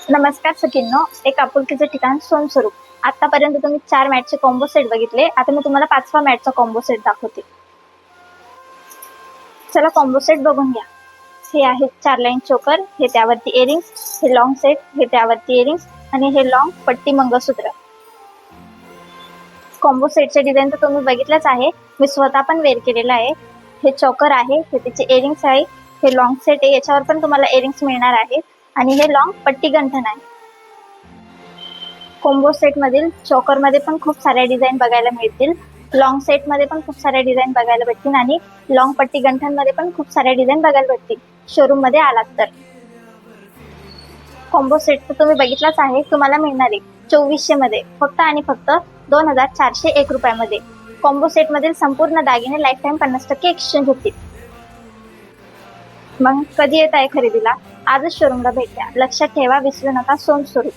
नमस्कार सखींनो, एक आपुलकीचे ठिकाण सोनस्वरूप. आतापर्यंत तुम्ही 4 मॅटचे कॉम्बो सेट बघितले. आता मी तुम्हाला 5वा मॅटचा कॉम्बो सेट दाखवते. चला कॉम्बो सेट बघून घ्या. हे आहे 4 लाईन चोकर, हे त्यावरती इयरिंग्स, हे लॉंग सेट, हे त्यावरती इयरिंग्स आणि हे लॉंग पट्टी मंगळसूत्र. कॉम्बो सेटचे डिझाईन तर तुम्ही बघितलंच आहे. मी स्वतः पण वेअर केलेला आहे. हे चोकर आहे, हे त्याचे इयरिंग्स आहे, हे लॉंग सेट आहे, याच्यावर पण तुम्हाला इयरिंग्स मिळणार आहेत आणि हे लॉंग पट्टी गंठन आहे. कॉम्बो सेट मधील चोकर मध्ये पण खूप साऱ्या डिझाईन बघायला मिळतील. लॉंग सेट मध्ये पण खूप साऱ्या डिझाईन बघायला भेटतील आणि लॉंग पट्टी गंठन मध्ये पण खूप साऱ्या डिझाईन बघायला भेटतील शोरूम मध्ये आलात तर. कॉम्बो सेट तर तुम्ही बघितलाच आहे. तुम्हाला मिळणार आहे 2400 मध्ये फक्त आणि फक्त 2401 रुपयामध्ये. कॉम्बो सेट मधील संपूर्ण दागिने लाईफ टाइम 50% एक्सचेंज होतील. मग कधी येत आहे खरेदीला? आजच शोरूमला भेट द्या. लक्षात ठेवा, विसरू नका, सोनस्वरूप.